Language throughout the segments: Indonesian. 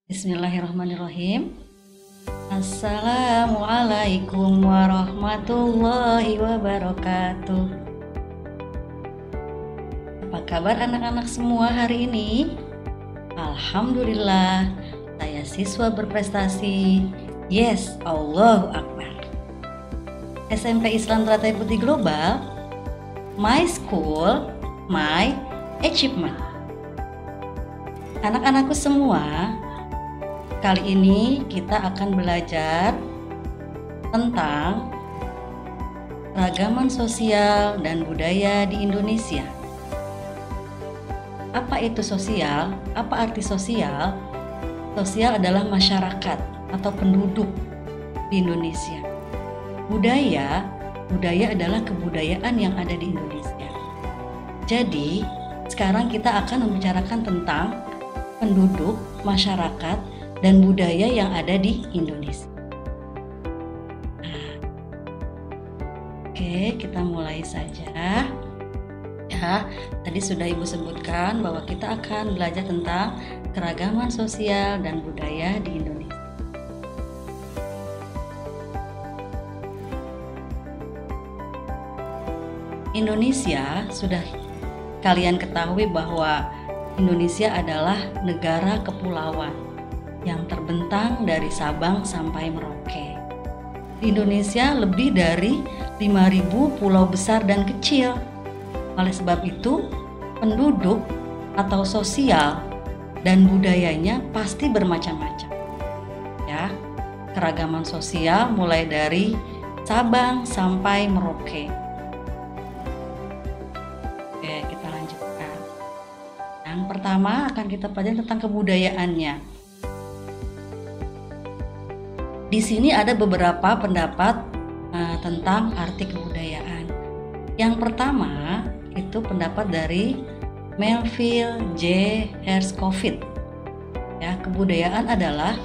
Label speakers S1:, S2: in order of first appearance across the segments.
S1: Bismillahirrahmanirrahim. Assalamualaikum warahmatullahi wabarakatuh. Apa kabar anak-anak semua hari ini? Alhamdulillah, saya siswa berprestasi. Yes, Allahu Akbar. SMP Islam Teratai Putih Global, my school, my achievement. Anak-anakku semua, kali ini kita akan belajar tentang keragaman sosial dan budaya di Indonesia. Apa itu sosial? Apa arti sosial? Sosial adalah masyarakat atau penduduk di Indonesia. Budaya adalah kebudayaan yang ada di Indonesia. Jadi, sekarang kita akan membicarakan tentang penduduk, masyarakat, dan budaya yang ada di Indonesia. Oke, kita mulai saja. Ya, tadi sudah Ibu sebutkan bahwa kita akan belajar tentang keragaman sosial dan budaya di Indonesia. Indonesia, sudah kalian ketahui bahwa Indonesia adalah negara kepulauan yang terbentang dari Sabang sampai Merauke. Di Indonesia lebih dari 5.000 pulau besar dan kecil. Oleh sebab itu, penduduk atau sosial dan budayanya pasti bermacam-macam. Ya, keragaman sosial mulai dari Sabang sampai Merauke. Oke, kita lanjutkan. Yang pertama akan kita pelajari tentang kebudayaannya. Di sini ada beberapa pendapat tentang arti kebudayaan. Yang pertama itu pendapat dari Melville J. Herskovits. Ya, kebudayaan adalah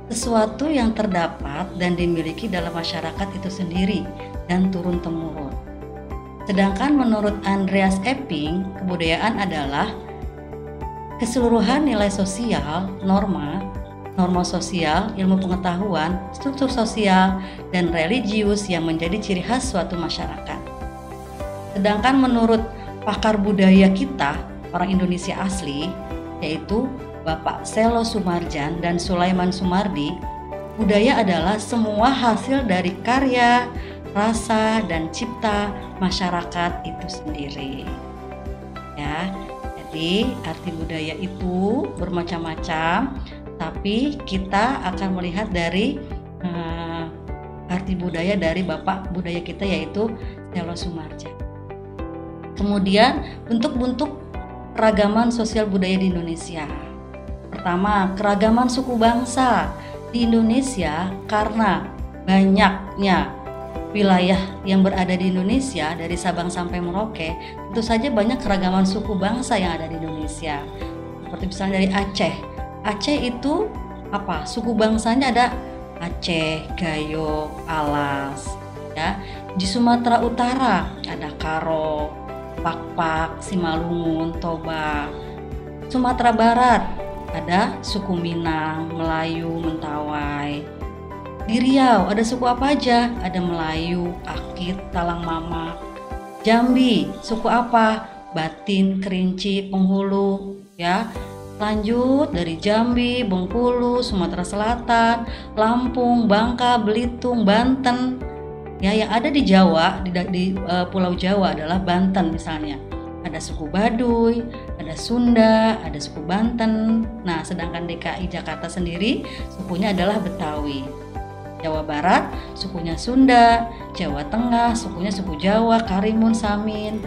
S1: sesuatu yang terdapat dan dimiliki dalam masyarakat itu sendiri dan turun-temurun. Sedangkan menurut Andreas Epping, kebudayaan adalah keseluruhan nilai sosial, norma sosial, ilmu pengetahuan, struktur sosial, dan religius yang menjadi ciri khas suatu masyarakat. Sedangkan menurut pakar budaya kita, orang Indonesia asli, yaitu Bapak Selo Sumarjan dan Sulaiman Sumardi, budaya adalah semua hasil dari karya, rasa, dan cipta masyarakat itu sendiri. Ya, jadi arti budaya itu bermacam-macam, tapi kita akan melihat dari arti budaya dari Bapak budaya kita yaitu Selo Sumarjan. Kemudian bentuk-bentuk keragaman sosial budaya di Indonesia. Pertama, keragaman suku bangsa di Indonesia karena banyaknya wilayah yang berada di Indonesia dari Sabang sampai Merauke, tentu saja banyak keragaman suku bangsa yang ada di Indonesia. Seperti misalnya dari Aceh. Aceh itu apa? Suku bangsanya ada Aceh, Gayo, Alas. Ya. Di Sumatera Utara ada Karo, Pakpak, Simalungun, Toba. Sumatera Barat ada suku Minang, Melayu, Mentawai. Di Riau ada suku apa aja? Ada Melayu, Akit, Talang Mamak. Jambi, suku apa? Batin, Kerinci, Penghulu, ya. Lanjut dari Jambi, Bengkulu, Sumatera Selatan, Lampung, Bangka, Belitung, Banten. Ya, yang ada di Jawa, di Pulau Jawa adalah Banten misalnya. Ada suku Baduy, ada Sunda, ada suku Banten. Nah, sedangkan DKI Jakarta sendiri sukunya adalah Betawi. Jawa Barat sukunya Sunda, Jawa Tengah sukunya suku Jawa, Karimun, Samin.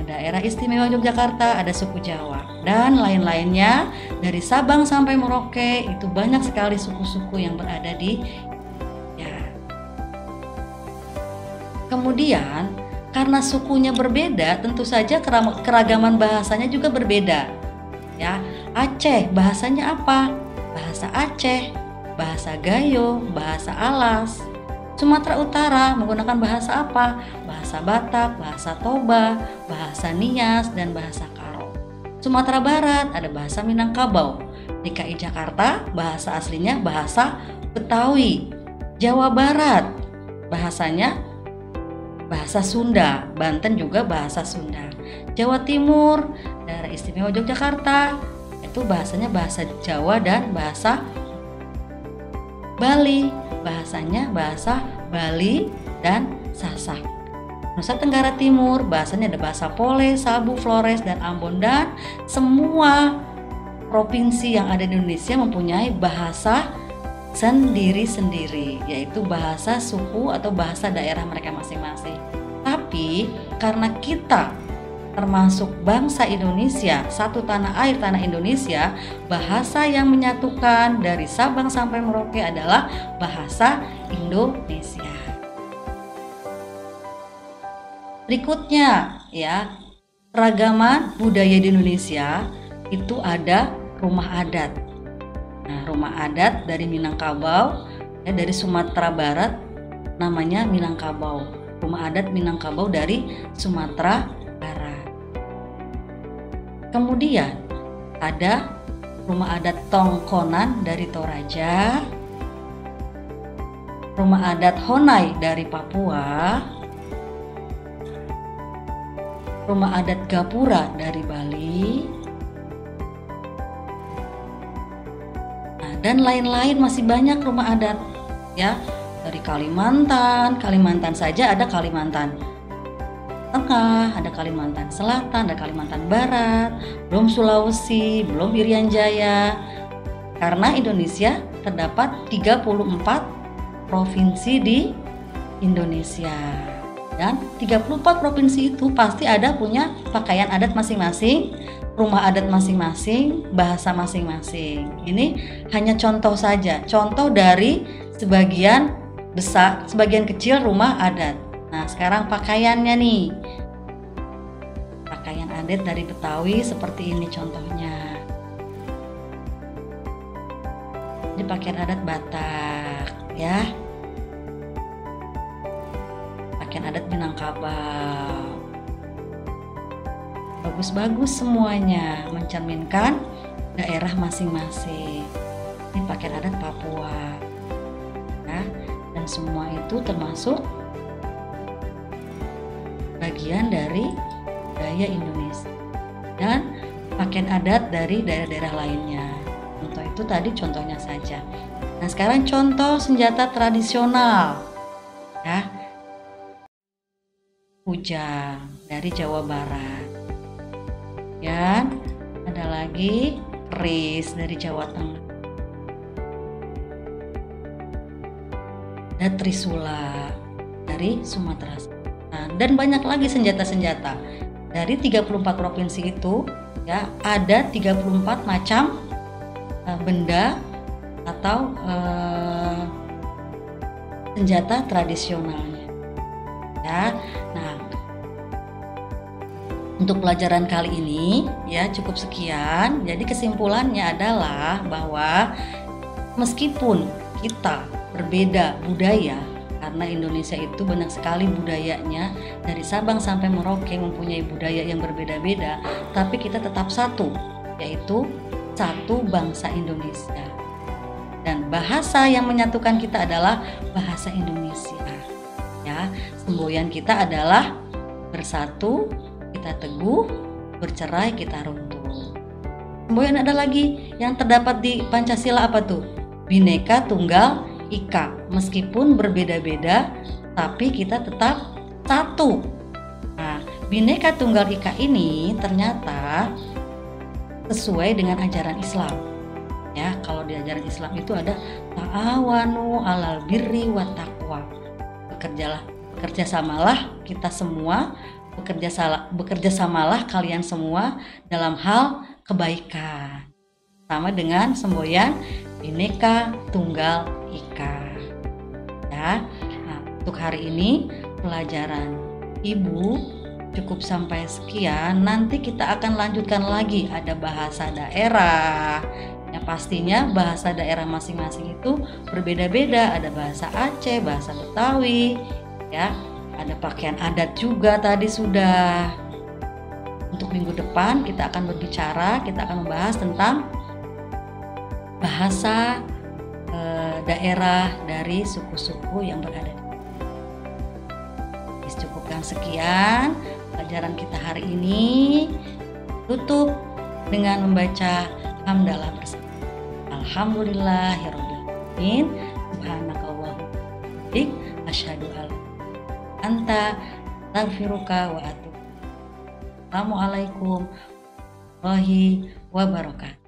S1: Daerah Istimewa Yogyakarta ada suku Jawa dan lain-lainnya. Dari Sabang sampai Merauke itu banyak sekali suku-suku yang berada di ya. Kemudian karena sukunya berbeda, tentu saja keragaman bahasanya juga berbeda. Ya, Aceh bahasanya apa? Bahasa Aceh, bahasa Gayo, bahasa Alas. Sumatera Utara menggunakan bahasa apa? Bahasa Batak, bahasa Toba, bahasa Nias, dan bahasa Karo. Sumatera Barat ada bahasa Minangkabau. DKI Jakarta bahasa aslinya bahasa Betawi. Jawa Barat bahasanya bahasa Sunda. Banten juga bahasa Sunda. Jawa Timur, Daerah Istimewa Yogyakarta, itu bahasanya bahasa Jawa dan bahasa Bali, bahasanya bahasa Bali dan Sasak. Nusa Tenggara Timur bahasanya ada bahasa Pole, Sabu, Flores, dan Ambon. Dan semua provinsi yang ada di Indonesia mempunyai bahasa sendiri-sendiri, yaitu bahasa suku atau bahasa daerah mereka masing-masing. Tapi karena kita termasuk bangsa Indonesia, satu tanah air, tanah Indonesia, bahasa yang menyatukan dari Sabang sampai Merauke adalah bahasa Indonesia. Berikutnya ya, keragaman budaya di Indonesia itu ada rumah adat. Nah, rumah adat dari Minangkabau, ya, dari Sumatera Barat namanya Minangkabau. Rumah adat Minangkabau dari Sumatera Barat. Kemudian ada rumah adat Tongkonan dari Toraja, rumah adat Honai dari Papua, rumah adat Gapura dari Bali, dan lain-lain, masih banyak rumah adat ya, dari Kalimantan saja ada Kalimantan Tengah, ada Kalimantan Selatan, ada Kalimantan Barat, belum Sulawesi, belum Irian Jaya. Karena Indonesia terdapat 34 provinsi di Indonesia, dan 34 provinsi itu pasti ada punya pakaian adat masing-masing, rumah adat masing-masing, bahasa masing-masing. Ini hanya contoh saja, contoh dari sebagian besar, sebagian kecil rumah adat. Nah, sekarang pakaiannya nih. Pakaian adat dari Betawi seperti ini contohnya. Ini pakaian adat Batak ya. Pakaian adat Minangkabau. Bagus-bagus semuanya, mencerminkan daerah masing-masing. Ini pakaian adat Papua ya, dan semua itu termasuk bagian dari budaya Indonesia dan pakaian adat dari daerah-daerah lainnya. Contoh itu tadi contohnya saja. Nah, sekarang contoh senjata tradisional ya. Kujang dari Jawa Barat. Dan ada lagi keris dari Jawa Tengah. Dan trisula dari Sumatera Selatan. Dan banyak lagi senjata-senjata. Dari 34 provinsi itu ya, ada 34 macam benda atau senjata tradisionalnya. Ya. Nah, untuk pelajaran kali ini ya cukup sekian. Jadi kesimpulannya adalah bahwa meskipun kita berbeda budaya, karena Indonesia itu banyak sekali budayanya, dari Sabang sampai Merauke mempunyai budaya yang berbeda-beda, tapi kita tetap satu, yaitu satu bangsa Indonesia. Dan bahasa yang menyatukan kita adalah bahasa Indonesia. Ya, semboyan kita adalah bersatu kita teguh, bercerai kita runtuh. Semboyan ada lagi yang terdapat di Pancasila, apa tuh? Bhinneka Tunggal Ika. Meskipun berbeda-beda, tapi kita tetap satu. Nah, Bhinneka Tunggal Ika ini ternyata sesuai dengan ajaran Islam. Ya, kalau di ajaran Islam itu ada ta'awanu 'alal birri wat taqwa. Bekerja samalah kita semua, bekerja samalah kalian semua dalam hal kebaikan. Sama dengan semboyan Bhinneka Tunggal Ika. Ya. Nah, untuk hari ini pelajaran Ibu cukup sampai sekian. Nanti kita akan lanjutkan lagi, ada bahasa daerah. Ya, pastinya bahasa daerah masing-masing itu berbeda-beda. Ada bahasa Aceh, bahasa Betawi, ya. Ada pakaian adat juga tadi sudah. Untuk minggu depan kita akan berbicara, kita akan membahas tentang bahasa daerah dari suku-suku yang berada. Cukupkan sekian pelajaran kita hari ini. Tutup dengan membaca hamdalah bersama. Alhamdulillahirabbil alamin. Subhanakallahumma wa bihamdik asyhadu an la ilaha illa anta astaghfiruka wa atubu ilaik. Assalamualaikum warahmatullahi wabarakatuh.